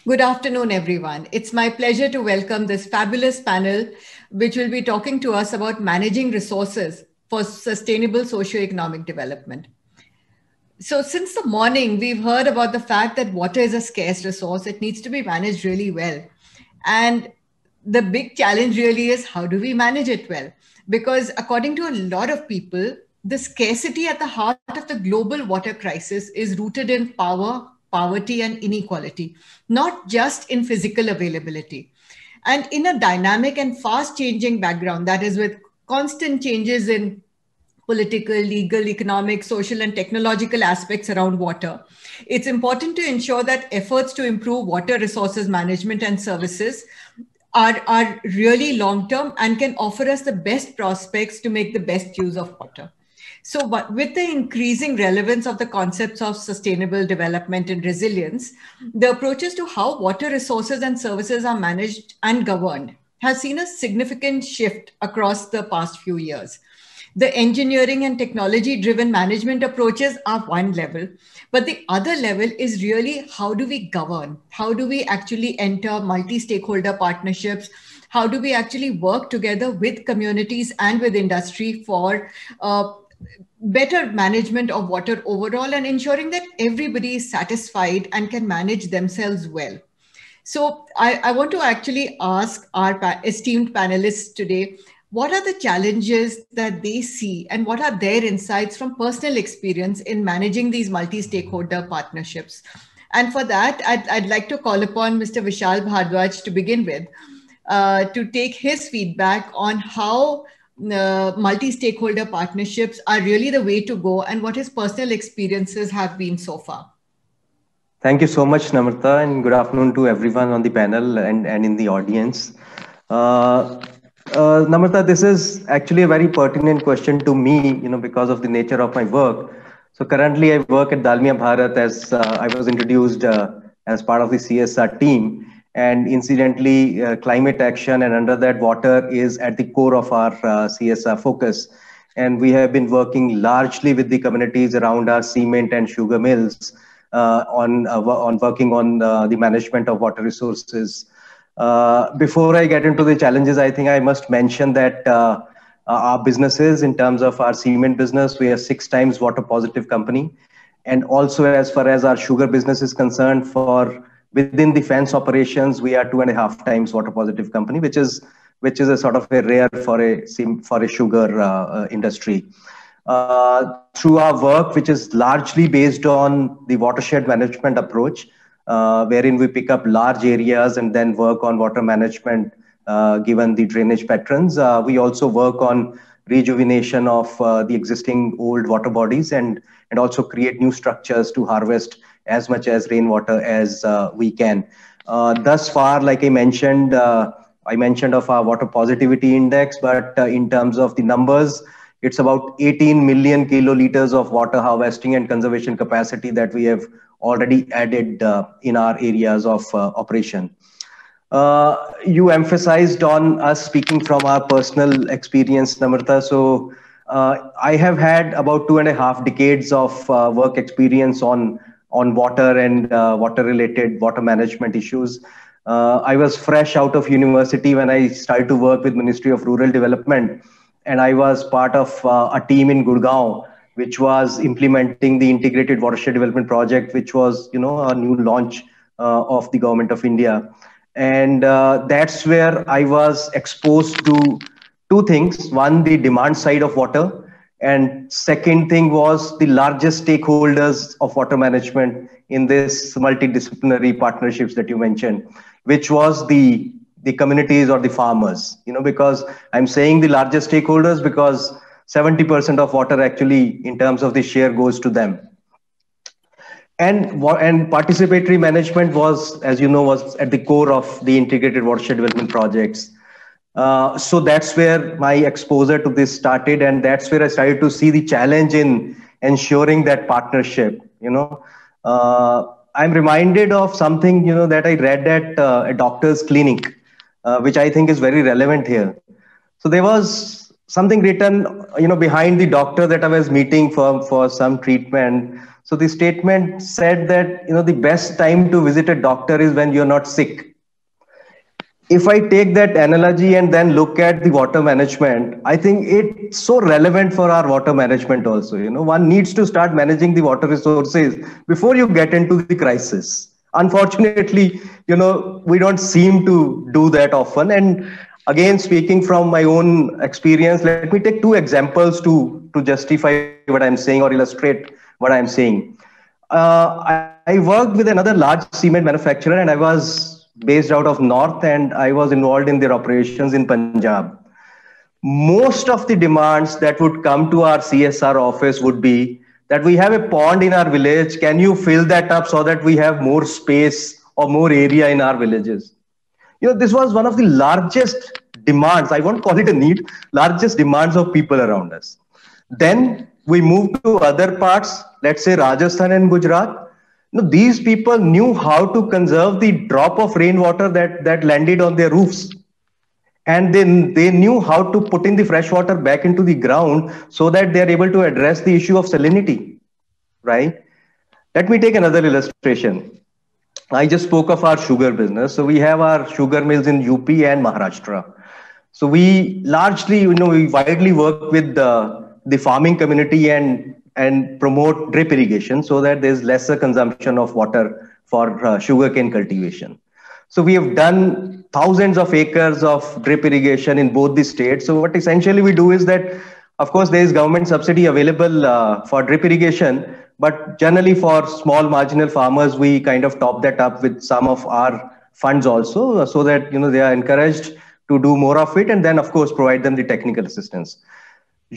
Good afternoon, everyone. It's my pleasure to welcome this fabulous panel, which will be talking to us about managing resources for sustainable socioeconomic development. So, since the morning, we've heard about the fact that water is a scarce resource. It needs to be managed really well. And the big challenge really is how do we manage it well? Because according to a lot of people, the scarcity at the heart of the global water crisis is rooted in power, poverty, and inequality, not just in physical availability. And in a dynamic and fast changing background, that is, with constant changes in political, legal, economic, social, and technological aspects around water, it's important to ensure that efforts to improve water resources management and services are really long term and can offer us the best prospects to make the best use of water. So, but with the increasing relevance of the concepts of sustainable development and resilience, the approaches to how water resources and services are managed and governed has seen a significant shift across the past few years. The engineering and technology driven management approaches are one level, but the other level is really how do we govern? How do we actually enter multi stakeholder partnerships? How do we actually work together with communities and with industry for better management of water overall and ensuring that everybody is satisfied and can manage themselves well? So I want to actually ask our esteemed panelists today, what are the challenges that they see and what are their insights from personal experience in managing these multi-stakeholder partnerships? And for that, I'd like to call upon Mr. Vishal Bhardwaj to begin with, to take his feedback on how multi-stakeholder partnerships are really the way to go and what his personal experiences have been so far. Thank you so much, Namrata, and good afternoon to everyone on the panel and in the audience. Namrata, this is actually a very pertinent question to me, because of the nature of my work. So currently I work at Dalmia Bharat as I was introduced as part of the CSR team. And incidentally, climate action and under that water is at the core of our CSR focus. And we have been working largely with the communities around our cement and sugar mills on working on the management of water resources. Before I get into the challenges, I think I must mention that our businesses, in terms of our cement business, we are 6 times water positive company. And also as far as our sugar business is concerned, for within the fence operations, we are 2.5 times water positive company, which is a sort of a rare for a sugar industry. Through our work, which is largely based on the watershed management approach, wherein we pick up large areas and then work on water management given the drainage patterns. We also work on rejuvenation of the existing old water bodies and also create new structures to harvest as much as rainwater as we can. Thus far, like I mentioned of our water positivity index, but in terms of the numbers, it's about 18 million kiloliters of water harvesting and conservation capacity that we have already added in our areas of operation. You emphasized on us speaking from our personal experience, Namrata. So I have had about 2.5 decades of work experience on water and water-related water management issues. I was fresh out of university when I started to work with Ministry of Rural Development. And I was part of a team in Gurgaon, which was implementing the integrated watershed development project, which was, a new launch of the government of India. And that's where I was exposed to 2 things. One, the demand side of water. And second thing was the largest stakeholders of water management in this multidisciplinary partnerships that you mentioned, which was the communities or the farmers, because I'm saying the largest stakeholders because 70% of water actually in terms of the share goes to them. And participatory management was, as you know, was at the core of the integrated watershed development projects. So that's where my exposure to this started. And that's where I started to see the challenge in ensuring that partnership, I'm reminded of something, that I read at a doctor's clinic, which I think is very relevant here. So there was something written, behind the doctor that I was meeting for some treatment. So the statement said that, the best time to visit a doctor is when you're not sick. If I take that analogy and then look at the water management, I think it's so relevant for our water management also. One needs to start managing the water resources before you get into the crisis. Unfortunately, we don't seem to do that often. And again, speaking from my own experience, let me take two examples to justify what I'm saying or illustrate what I'm saying. I worked with another large cement manufacturer, and I was based out of North, and I was involved in their operations in Punjab. Most of the demands that would come to our CSR office would be that we have a pond in our village. Can you fill that up so that we have more space or more area in our villages? This was one of the largest demands. I won't call it a need, largest demands of people around us. Then we moved to other parts, let's say Rajasthan and Gujarat. These people knew how to conserve the drop of rainwater that landed on their roofs. And then they knew how to put in the fresh water back into the ground so that they're able to address the issue of salinity, right? Let me take another illustration. I just spoke of our sugar business. So we have our sugar mills in UP and Maharashtra. So we largely, we widely work with the farming community and promote drip irrigation so that there's lesser consumption of water for sugarcane cultivation. So we have done thousands of acres of drip irrigation in both the states. So what essentially we do is that, of course, there is government subsidy available for drip irrigation, but generally for small marginal farmers, we kind of top that up with some of our funds also, so that they are encouraged to do more of it, and then of course provide them the technical assistance.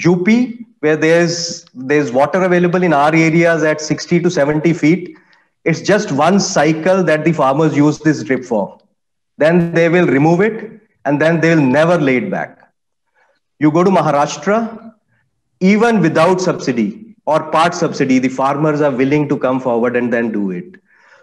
UP, where there's water available in our areas at 60 to 70 feet, it's just one cycle that the farmers use this drip for. Then they will remove it, and then they will never lay it back. You go to Maharashtra, even without subsidy or part subsidy, the farmers are willing to come forward and then do it.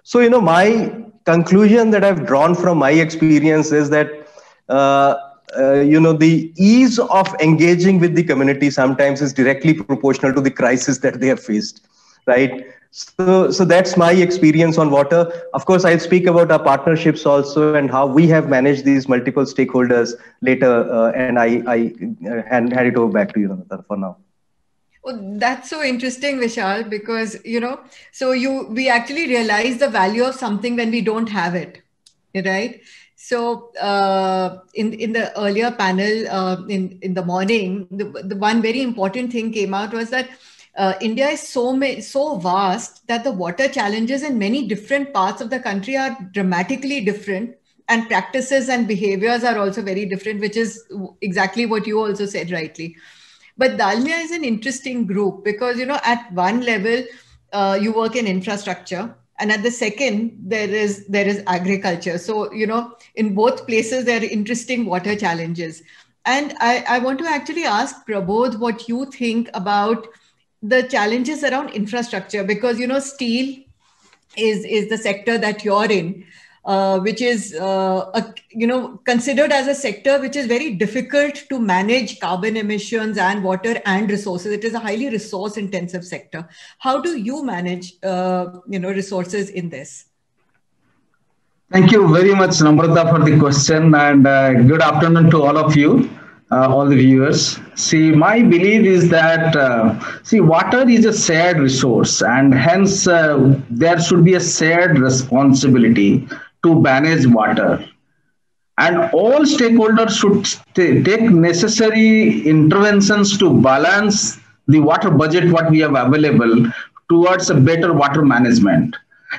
So, my conclusion that I've drawn from my experience is that, the ease of engaging with the community sometimes is directly proportional to the crisis that they have faced, right? So that's my experience on water. Of course, I'll speak about our partnerships also and how we have managed these multiple stakeholders later. And I hand it over back to you, Namrata, for now. Oh, that's so interesting, Vishal, because, so we actually realize the value of something when we don't have it, right? So in the earlier panel in the morning, the one very important thing came out was that India is so vast that the water challenges in many different parts of the country are dramatically different, and practices and behaviors are also very different, which is exactly what you also said rightly. But Dalmia is an interesting group because, at one level, you work in infrastructure, and at the second, there is agriculture. So, in both places, there are interesting water challenges. And I want to actually ask Prabodh what you think about the challenges around infrastructure, because, steel is the sector that you're in, which is, considered as a sector which is very difficult to manage carbon emissions and water and resources. It is a highly resource intensive sector. How do you manage, resources in this? Thank you very much, Namrata, for the question, and good afternoon to all of you. All the viewers. See, my belief is that, water is a shared resource, and hence there should be a shared responsibility to manage water. And all stakeholders should take necessary interventions to balance the water budget, what we have available, towards a better water management.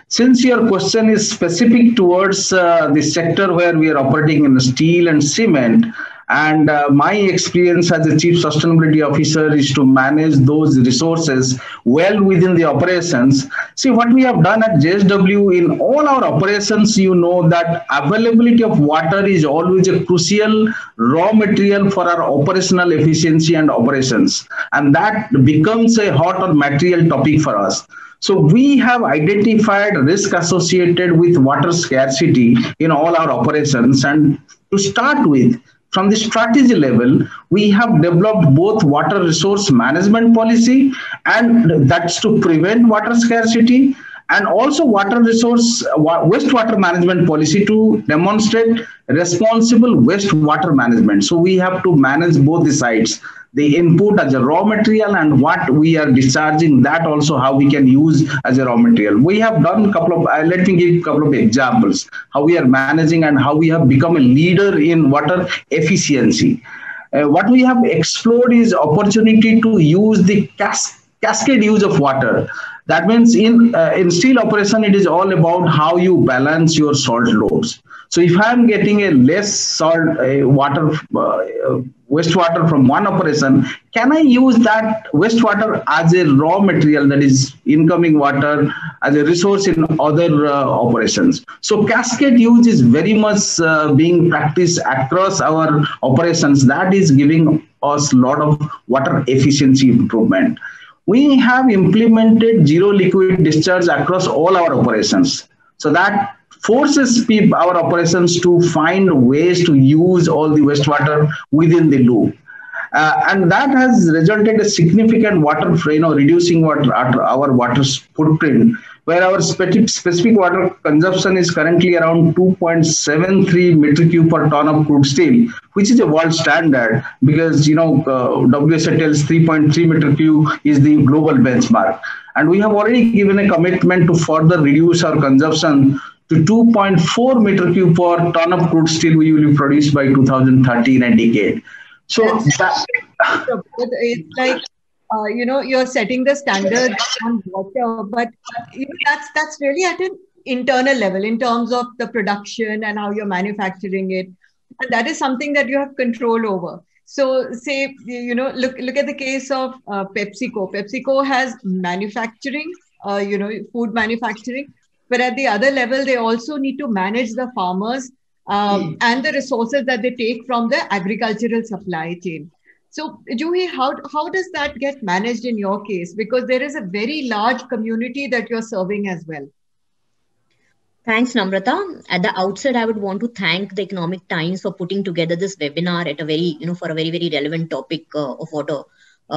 Since your question is specific towards the sector where we are operating in steel and cement, and my experience as a chief sustainability officer is to manage those resources well within the operations. See, what we have done at JSW in all our operations, that availability of water is always a crucial raw material for our operational efficiency and operations. And that becomes a hot or material topic for us. So we have identified risk associated with water scarcity in all our operations. And to start with, from the strategy level, we have developed both water resource management policy, and that's to prevent water scarcity, and also wastewater management policy to demonstrate responsible wastewater management. So we have to manage both the sides, the input as a raw material and what we are discharging, that also how we can use as a raw material. We have done a couple of, let me give a couple of examples, how we are managing and how we have become a leader in water efficiency. What we have explored is opportunity to use the cascade use of water. That means in steel operation, it is all about how you balance your salt loads. So if I am getting a less salt wastewater from one operation, can I use that wastewater as a raw material, that is incoming water, as a resource in other operations? So cascade use is very much being practiced across our operations. That is giving us a lot of water efficiency improvement. We have implemented zero liquid discharge across all our operations. So that forces our operations to find ways to use all the wastewater within the loop. And that has resulted in a significant water, reducing our water footprint, where our specific water consumption is currently around 2.73 metric cube per ton of crude steel, which is a world standard, because WSA tells 3.3 metric cube is the global benchmark. And we have already given a commitment to further reduce our consumption to 2.4 metric cube per ton of crude steel we will produce by 2030, in a decade. So it's like, you're setting the standard on water, but that's really at an internal level in terms of the production and how you're manufacturing it. And that is something that you have control over. So say, look at the case of PepsiCo. PepsiCo has manufacturing, food manufacturing, but at the other level, they also need to manage the farmers and the resources that they take from the agricultural supply chain. So, Juhi, how does that get managed in your case? Because there is a very large community that you're serving as well. Thanks, Namrata. At the outset, I would want to thank the Economic Times for putting together this webinar at a very, for a very, very relevant topic of water,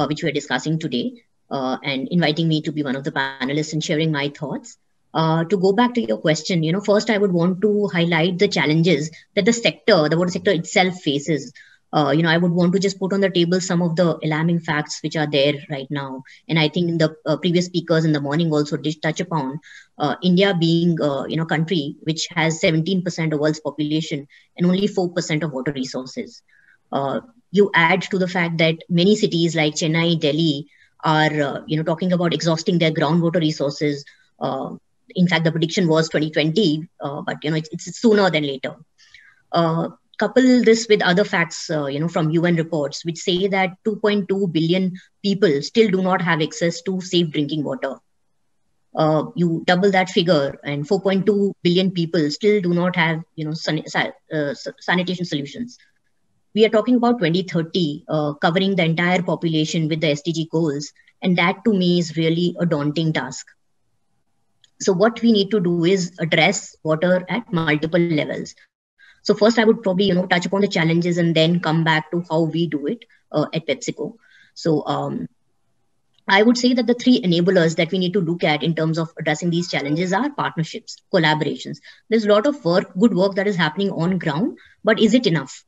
which we're discussing today, and inviting me to be one of the panelists and sharing my thoughts. To go back to your question, first I would want to highlight the challenges that the water sector itself faces. I would want to just put on the table some of the alarming facts which are there right now. And I think the previous speakers in the morning also did touch upon India being, country which has 17% of the world's population and only 4% of water resources. You add to the fact that many cities like Chennai, Delhi are, talking about exhausting their groundwater resources. In fact, the prediction was 2020, but it's sooner than later. Couple this with other facts, from UN reports, which say that 2.2 billion people still do not have access to safe drinking water. You double that figure, and 4.2 billion people still do not have, sanitation solutions. We are talking about 2030, covering the entire population with the SDG goals, and that to me is really a daunting task. So what we need to do is address water at multiple levels. So first, I would probably, touch upon the challenges and then come back to how we do it at PepsiCo. So I would say that the three enablers that we need to look at in terms of addressing these challenges are partnerships, collaborations. There's a lot of good work that is happening on ground, but is it enough?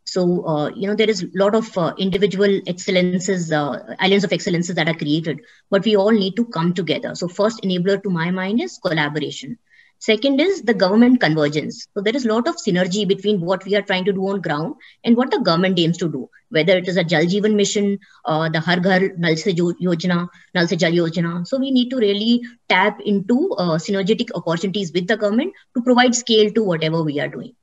So, there is a lot of individual excellences, islands of excellences that are created, but we all need to come together. So first enabler to my mind is collaboration. Second is the government convergence. So there is a lot of synergy between what we are trying to do on ground and what the government aims to do, whether it is a Jal Jeevan Mission, the Har Ghar Nal Se Jal Yojana. So we need to really tap into synergetic opportunities with the government to provide scale to whatever we are doing.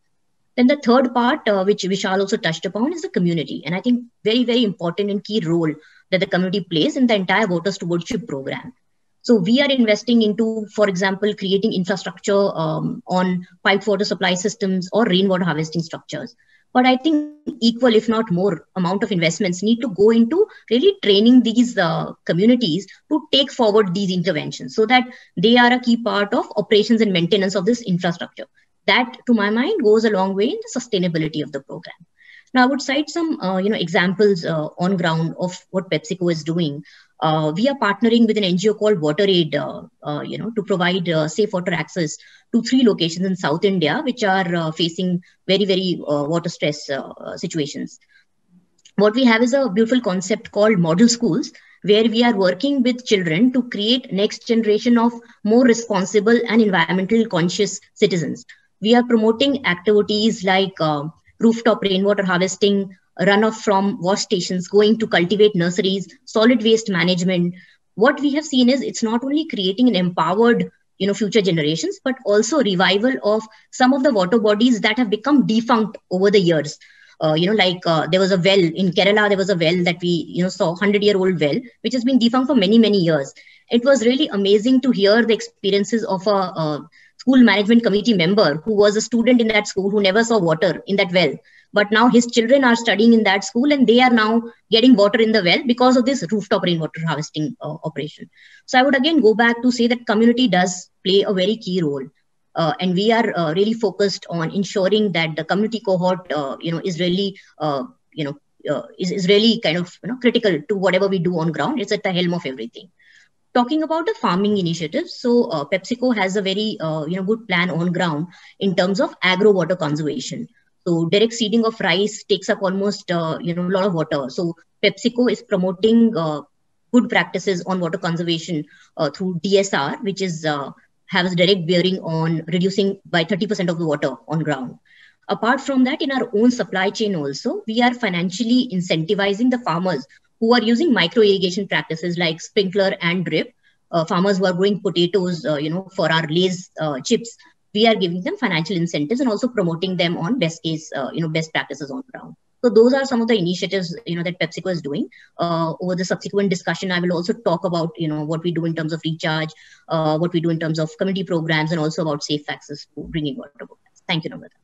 Then the third part, which Vishal also touched upon, is the community. And I think very, very important and key role that the community plays in the entire water stewardship program. So we are investing into, for example, creating infrastructure on piped water supply systems or rainwater harvesting structures. But I think equal, if not more, amount of investments need to go into really training these communities to take forward these interventions so that they are a key part of operations and maintenance of this infrastructure. That, to my mind, goes a long way in the sustainability of the program. Now, I would cite some examples on ground of what PepsiCo is doing. We are partnering with an NGO called WaterAid, to provide safe water access to 3 locations in South India, which are facing very, very water stress situations. What we have is a beautiful concept called model schools, where we are working with children to create next generation of more responsible and environmental conscious citizens. We are promoting activities like rooftop rainwater harvesting, runoff from wash stations, going to cultivate nurseries, solid waste management. What we have seen is it's not only creating an empowered future generations, but also revival of some of the water bodies that have become defunct over the years. There was a well in Kerala, there was a well that we saw, 100-year-old well, which has been defunct for many, many years. It was really amazing to hear the experiences of a school management committee member who was a student in that school who never saw water in that well. But now his children are studying in that school and they are now getting water in the well because of this rooftop rainwater harvesting operation. So I would again go back to say that community does play a very key role. And we are really focused on ensuring that the community cohort, is really, is really kind of critical to whatever we do on ground. It's at the helm of everything. Talking about the farming initiatives, so PepsiCo has a very good plan on ground in terms of agro water conservation. So direct seeding of rice takes up almost a lot of water. So PepsiCo is promoting good practices on water conservation through DSR, which is has direct bearing on reducing by 30% of the water on ground. Apart from that, in our own supply chain also, we are financially incentivizing the farmers who are using micro irrigation practices like sprinkler and drip. Farmers who are growing potatoes, for our Lay's chips, we are giving them financial incentives and also promoting them on best case, best practices on ground. So those are some of the initiatives, that PepsiCo is doing. Over the subsequent discussion, I will also talk about, what we do in terms of recharge, what we do in terms of community programs, and also about safe access to drinking water programs. Thank you, Namrata.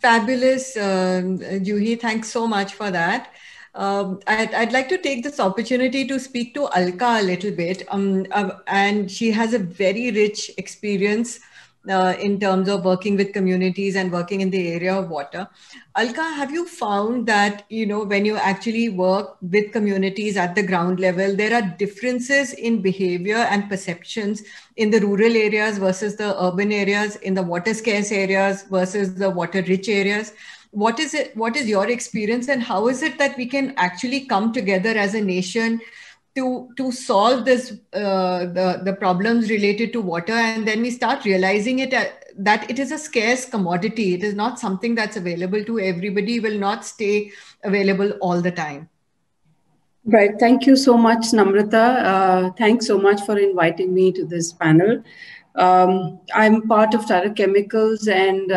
Fabulous, Juhi. Thanks so much for that. I'd like to take this opportunity to speak to Alka a little bit. And she has a very rich experience in terms of working with communities and working in the area of water. Alka, have you found that, when you actually work with communities at the ground level, there are differences in behavior and perceptions in the rural areas versus the urban areas, in the water scarce areas versus the water rich areas? What is your experience, and how is it that we can actually come together as a nation to solve this, the problems related to water, and then we start realizing that it is a scarce commodity. It is not something that's available to everybody, will not stay available all the time. Right. Thank you so much, Namrata. Thanks so much for inviting me to this panel. I'm part of Tata Chemicals, and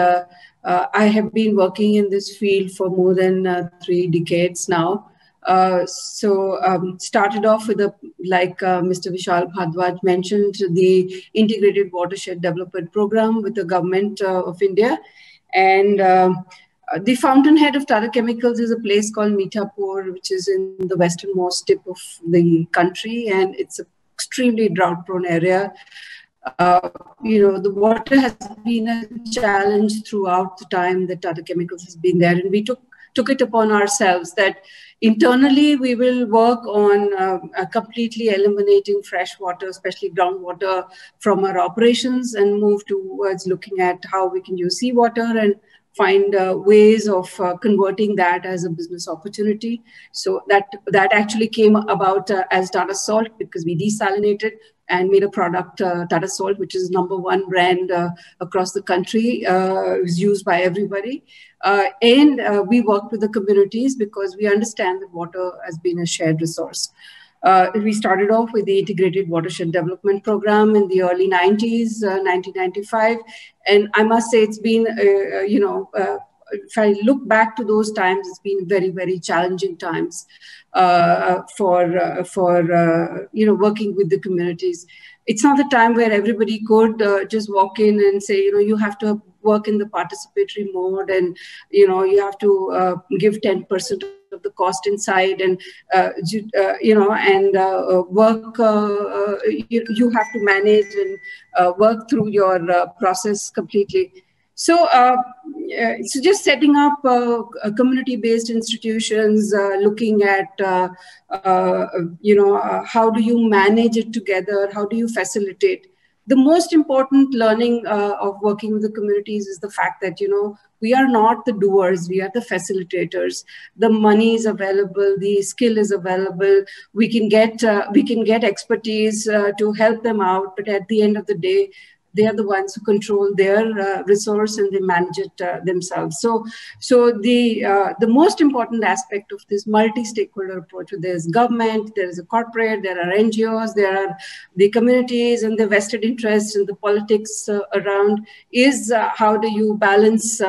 I have been working in this field for more than 3 decades now. Started off with Mr. Vishal Bhardwaj mentioned, the Integrated Watershed Development Program with the Government of India. And the fountainhead of Tata Chemicals is a place called Mithapur, which is in the westernmost tip of the country, and it's an extremely drought-prone area. The water has been a challenge throughout the time that Tata Chemicals has been there, and we took it upon ourselves that internally we will work on completely eliminating fresh water, especially groundwater, from our operations, and move towards looking at how we can use seawater and find ways of converting that as a business opportunity. So that actually came about as Tata Salt, because we desalinated and made a product, Tata Salt, which is #1 brand across the country, is used by everybody. And we work with the communities because we understand that water has been a shared resource. We started off with the Integrated Watershed Development Program in the early 90s, 1995. And I must say it's been, if I look back to those times, it's been very, very challenging times for working with the communities. It's not the time where everybody could just walk in and say, you have to work in the participatory mode, and you have to give 10% of the cost inside, and work. You have to manage and work through your process completely. So, so just setting up community-based institutions, looking at, how do you manage it together? How do you facilitate? The most important learning of working with the communities is the fact that, we are not the doers, we are the facilitators. The money is available, the skill is available. We can get expertise to help them out, but at the end of the day, they are the ones who control their resource and they manage it themselves. So the most important aspect of this multi-stakeholder approach, there is government, there is a corporate, there are NGOs, there are the communities and the vested interests and the politics around, is how do you balance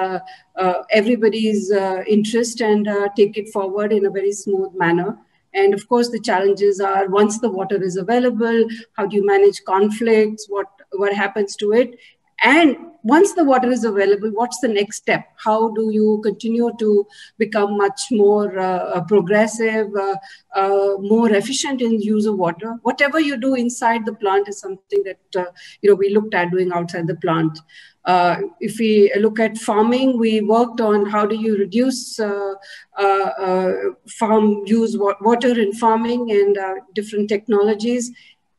everybody's interest and take it forward in a very smooth manner. And of course, the challenges are, once the water is available, how do you manage conflicts? What happens to it? And once the water is available, what's the next step? How do you continue to become much more progressive, more efficient in use of water? Whatever you do inside the plant is something that we looked at doing outside the plant. If we look at farming, we worked on how do you reduce water in farming and different technologies.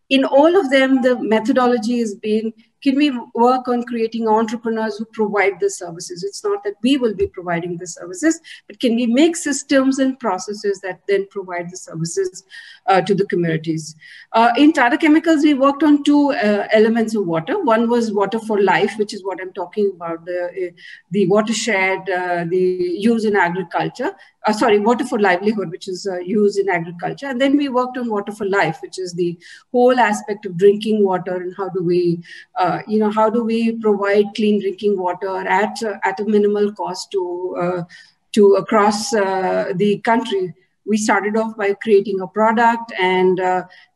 In all of them, the methodology has been, can we work on creating entrepreneurs who provide the services? It's not that we will be providing the services, but can we make systems and processes that then provide the services to the communities? In Tata Chemicals, we worked on two elements of water. One was water for life, which is what I'm talking about, the watershed, the use in agriculture. Water for livelihood, which is used in agriculture. And then we worked on water for life, which is the whole aspect of drinking water and how do we provide clean drinking water at a minimal cost to across the country. We started off by creating a product, and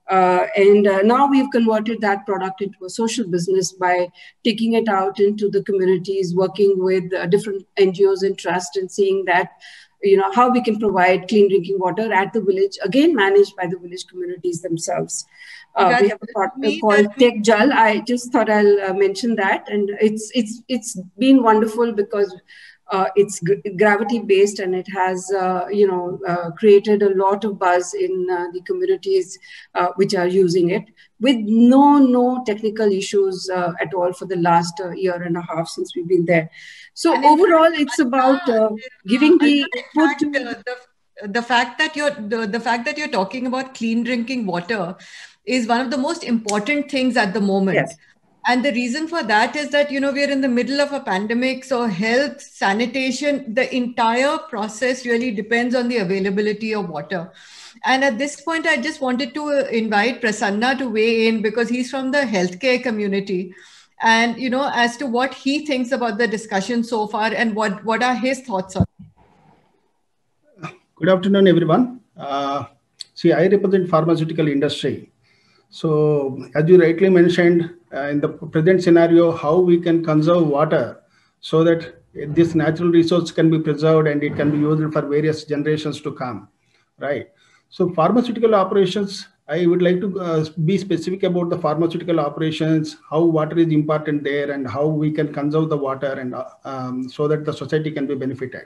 now we've converted that product into a social business by taking it out into the communities, working with different NGOs and trusts, and seeing that how we can provide clean drinking water at the village, again managed by the village communities themselves. We have a partner called Tech Jal. I just thought I'll mention that, and it's been wonderful because it's gravity based, and it has created a lot of buzz in the communities which are using it, with no technical issues at all for the last year and a half since we've been there. So overall, it's about giving the input to the fact that you're talking about clean drinking water is one of the most important things at the moment. Yes. And the reason for that is that, we're in the middle of a pandemic. So health, sanitation, the entire process really depends on the availability of water. And at this point, I just wanted to invite Prasanna to weigh in, because he's from the healthcare community. And, as to what he thinks about the discussion so far and what are his thoughts on it. Good afternoon, everyone. I represent pharmaceutical industry. So as you rightly mentioned, in the present scenario, how we can conserve water so that this natural resource can be preserved and it can be used for various generations to come, right? So pharmaceutical operations, I would like to be specific about the pharmaceutical operations, how water is important there and how we can conserve the water and so that the society can be benefited.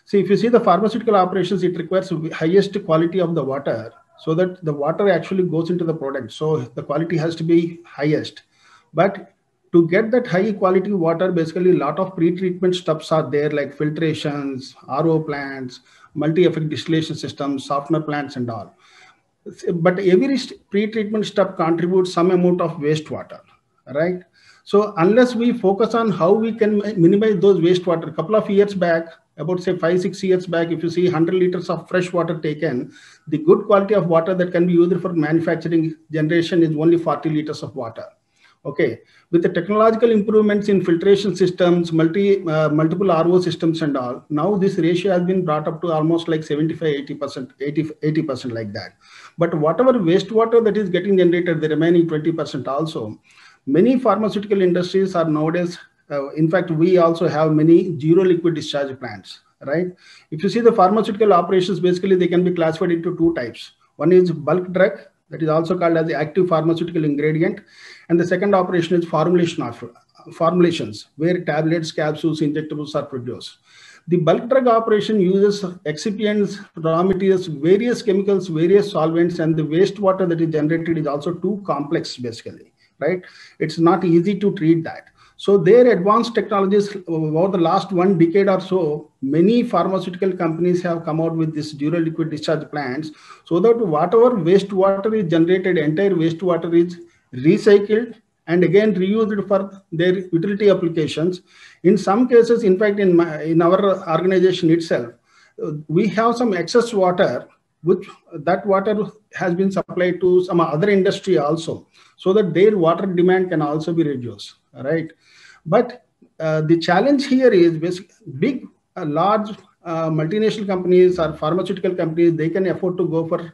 See, if you see the pharmaceutical operations, it requires highest quality of the water so that the water actually goes into the product. So the quality has to be highest. But to get that high quality water, basically a lot of pre-treatment steps are there, like filtrations, RO plants, multi-effect distillation systems, softener plants and all. But every pre-treatment step contributes some amount of wastewater, right? So unless we focus on how we can minimize those wastewater, a couple of years back, about say 5-6 years back, if you see 100 liters of fresh water taken, the good quality of water that can be used for manufacturing generation is only 40 liters of water. Okay, with the technological improvements in filtration systems, multiple RO systems and all, now this ratio has been brought up to almost like 80% like that. But whatever wastewater that is getting generated, the remaining 20% also, many pharmaceutical industries are nowadays, in fact, we also have many zero liquid discharge plants, right? If you see the pharmaceutical operations, basically they can be classified into two types. One is bulk drug, that is also called as the active pharmaceutical ingredient. And the second operation is formulation formulations where tablets, capsules, injectables are produced. The bulk drug operation uses excipients, raw materials, various chemicals, various solvents, and the wastewater that is generated is also too complex, basically, right? It's not easy to treat that. So their advanced technologies over the last 1 decade or so, many pharmaceutical companies have come out with this dual liquid discharge plants, so that whatever wastewater is generated, entire wastewater is recycled and again reused for their utility applications. In some cases, in fact, in our organization itself, we have some excess water, which that water has been supplied to some other industry also, so that their water demand can also be reduced, right? But the challenge here is basically big, large multinational companies or pharmaceutical companies, they can afford to go for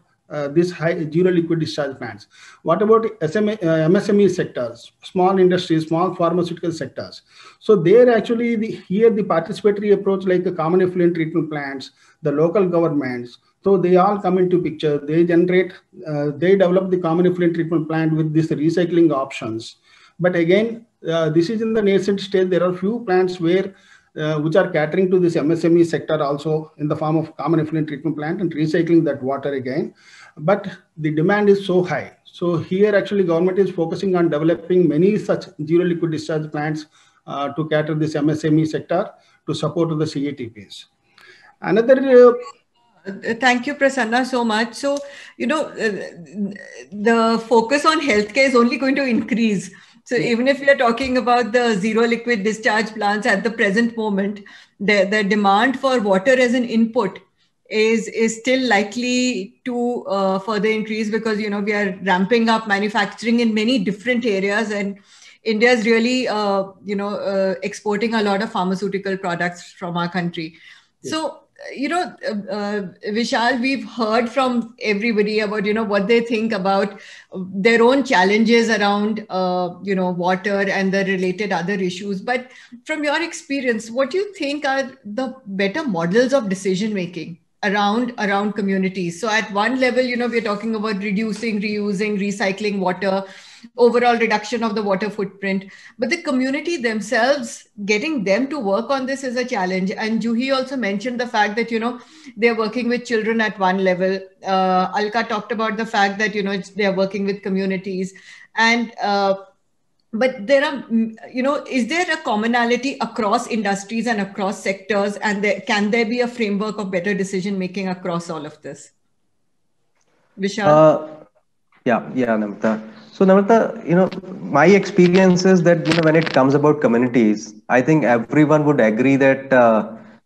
this high zero liquid discharge plants. What about MSME sectors, small industries, small pharmaceutical sectors? So there actually here the participatory approach, like the common effluent treatment plants, the local governments, so they all come into picture. They generate, they develop the common effluent treatment plant with these recycling options. But again, this is in the nascent stage. There are few plants where which are catering to this MSME sector also in the form of common effluent treatment plant and recycling that water again. But the demand is so high. So here actually government is focusing on developing many such zero liquid discharge plants to cater this MSME sector to support the CATPs. Another Thank you, Prasanna, so much. So, the focus on healthcare is only going to increase. So even if we are talking about the zero liquid discharge plants at the present moment, the demand for water as an input is still likely to further increase, because, we are ramping up manufacturing in many different areas, and India is really, exporting a lot of pharmaceutical products from our country. Yes. So, Vishal, we've heard from everybody about, what they think about their own challenges around, water and the related other issues. But from your experience, what do you think are the better models of decision-making around communities? So at one level, we're talking about reducing, reusing, recycling water, overall reduction of the water footprint, but the community themselves, getting them to work on this is a challenge. And Juhi also mentioned the fact that, they're working with children at one level. Alka talked about the fact that, they're working with communities. And, but there are, is there a commonality across industries and across sectors? And can there be a framework of better decision-making across all of this? Vishal? Yeah, Namrata. So Namrata, my experience is that, when it comes about communities, I think everyone would agree that,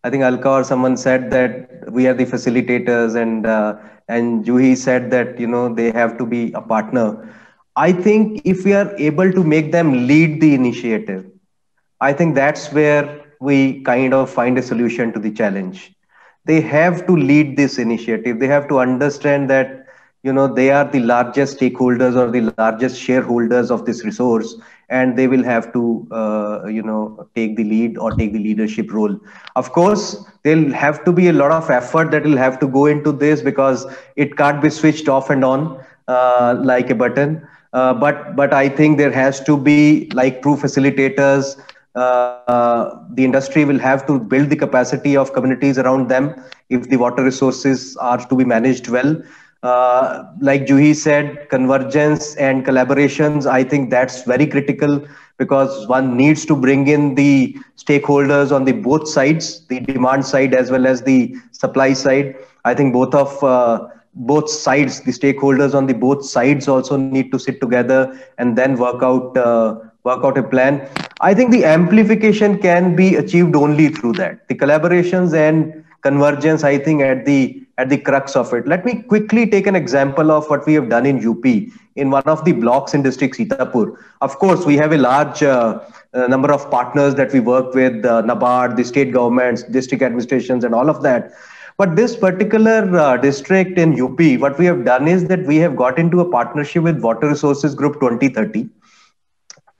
I think Alka or someone said that we are the facilitators, and Juhi said that, they have to be a partner. I think if we are able to make them lead the initiative, I think that's where we kind of find a solution to the challenge. They have to lead this initiative. They have to understand that, they are the largest stakeholders or the largest shareholders of this resource, and they will have to, take the lead or take the leadership role. Of course, there'll have to be a lot of effort that will have to go into this, because it can't be switched off and on like a button. But I think there has to be, like, true facilitators. The industry will have to build the capacity of communities around them if the water resources are to be managed well. Like Juhi said, convergence and collaborations, I think that's very critical, because one needs to bring in the stakeholders on the both sides, the demand side as well as the supply side. I think both sides, the stakeholders on the both sides also need to sit together and then work out a plan. I think the amplification can be achieved only through that. The collaborations and convergence, I think, at the crux of it. Let me quickly take an example of what we have done in UP, in one of the blocks in district Sitapur. Of course, we have a large number of partners that we work with, NABARD, the state governments, district administrations, and all of that. But this particular district in UP, what we have done is that we have got into a partnership with Water Resources Group 2030,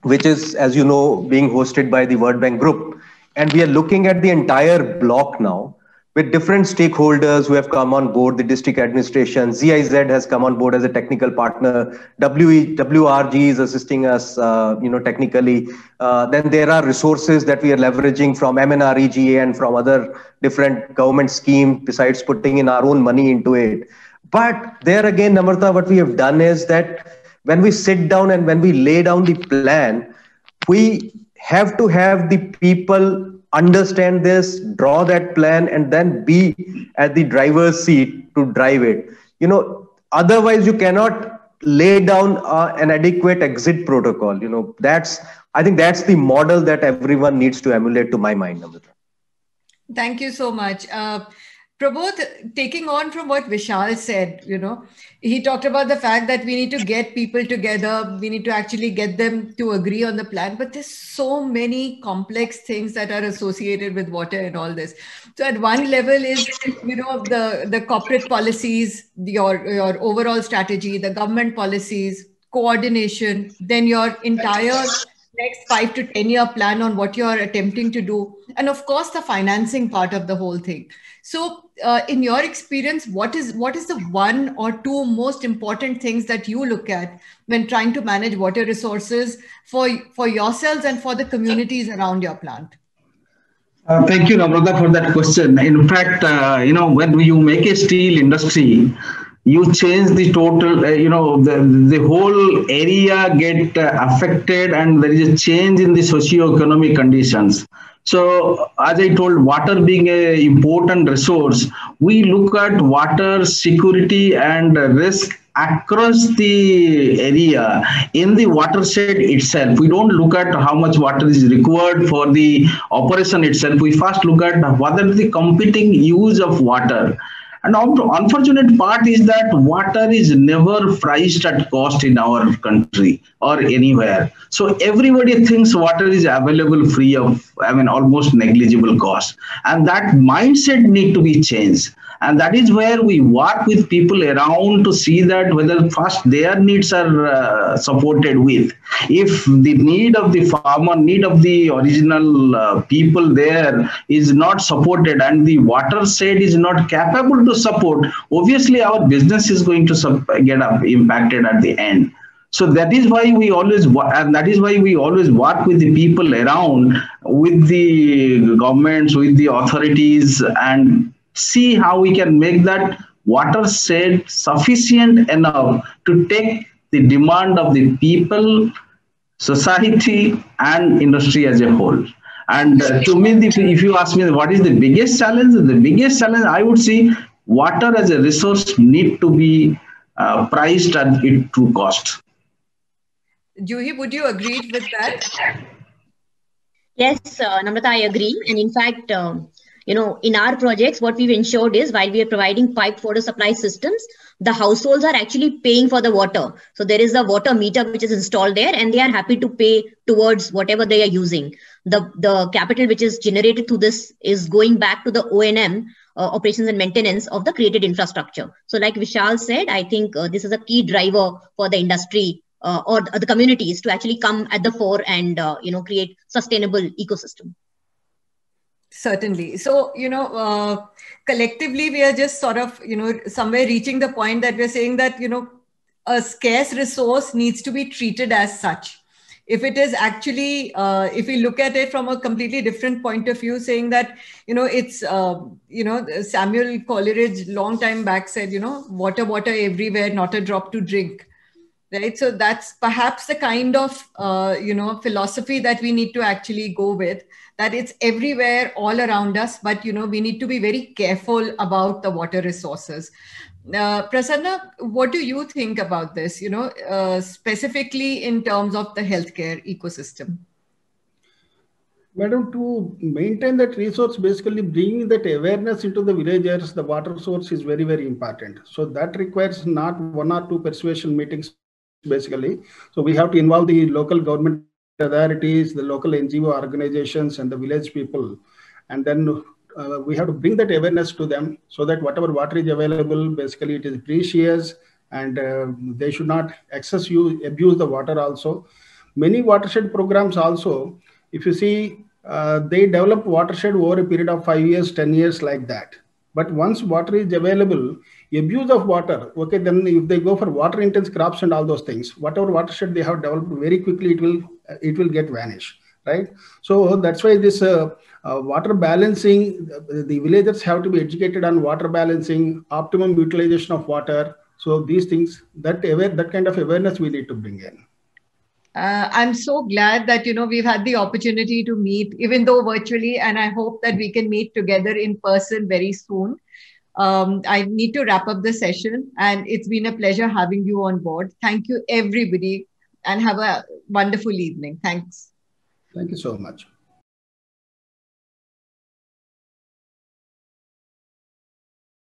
which is, as you know, being hosted by the World Bank Group. And we are looking at the entire block now with different stakeholders who have come on board, the district administration. GIZ has come on board as a technical partner. WRG is assisting us, technically. Then there are resources that we are leveraging from MNREGA and from other different government schemes, besides putting in our own money into it. But there again, Namrata, what we have done is that when we sit down and when we lay down the plan, we have to have the people understand this, draw that plan, and then be at the driver's seat to drive it. Otherwise you cannot lay down an adequate exit protocol. I think that's the model that everyone needs to emulate, to my mind, Namrata. Thank you so much. Prabodh, taking on from what Vishal said, he talked about the fact that we need to get people together. We need to actually get them to agree on the plan. But there's so many complex things that are associated with water and all this. So at one level is, the corporate policies, your overall strategy, the government policies, coordination, then your entire next 5 to 10 year plan on what you're attempting to do. And of course, the financing part of the whole thing. So in your experience, what is the one or two most important things that you look at when trying to manage water resources for yourselves and for the communities around your plant? Thank you, Namrata, for that question. In fact, when you make a steel industry, you change the total, the whole area get affected, and there is a change in the socio-economic conditions. So as I told, water being an important resource, we look at water security and risk across the area in the watershed itself. We don't look at how much water is required for the operation itself. We first look at what are the competing use of water. And the unfortunate part is that water is never priced at cost in our country or anywhere. So everybody thinks water is available free of, almost negligible cost. And that mindset need to be changed. And that is where we work with people around to see that whether first their needs are supported with. If the need of the farmer, need of the original people there is not supported and the watershed is not capable to support, obviously our business is going to get impacted at the end. So that is why we always work with the people around, with the governments, with the authorities, and see how we can make that watershed sufficient enough to take the demand of the people, society, and industry as a whole. And to me, if you ask me what is the biggest challenge, I would say water as a resource need to be priced at its true cost. Juhi, would you agree with that? Yes, Namrata, I agree. And in fact, in our projects, what we've ensured is while we are providing piped water supply systems, the households are actually paying for the water. So there is a water meter which is installed there, and they are happy to pay towards whatever they are using. The capital which is generated through this is going back to the O&M, operations and maintenance of the created infrastructure. So like Vishal said, I think this is a key driver for the industry or the communities to actually come at the fore and create sustainable ecosystem. Certainly. So, collectively, we are just sort of, somewhere reaching the point that we're saying that, a scarce resource needs to be treated as such. If it is actually, if we look at it from a completely different point of view, saying that, it's, Samuel Coleridge long time back said, water, water everywhere, not a drop to drink. Right. So that's perhaps the kind of, philosophy that we need to actually go with, that it's everywhere all around us. But, we need to be very careful about the water resources. Prasanna, what do you think about this, specifically in terms of the healthcare ecosystem? Madam, to maintain that resource, basically bringing that awareness into the villagers, the water source is very, very important. So that requires not 1 or 2 persuasion meetings, basically. So we have to involve the local government authorities, the local NGO organizations, and the village people. And then we have to bring that awareness to them so that whatever water is available, basically it is precious, and they should not abuse the water also. Many watershed programs also, if you see, they develop watershed over a period of 5 years, 10 years, like that. But once water is available, abuse of water, okay, then if they go for water intense crops and all those things, whatever watershed they have developed, very quickly it will get vanished, right? So that's why this water balancing, the villagers have to be educated on water balancing, optimum utilization of water. So these things, that kind of awareness we need to bring in. I'm so glad that, we've had the opportunity to meet, even though virtually, and I hope that we can meet together in person very soon. I need to wrap up the session, and it's been a pleasure having you on board. Thank you, everybody, and have a wonderful evening. Thanks. Thank you so much.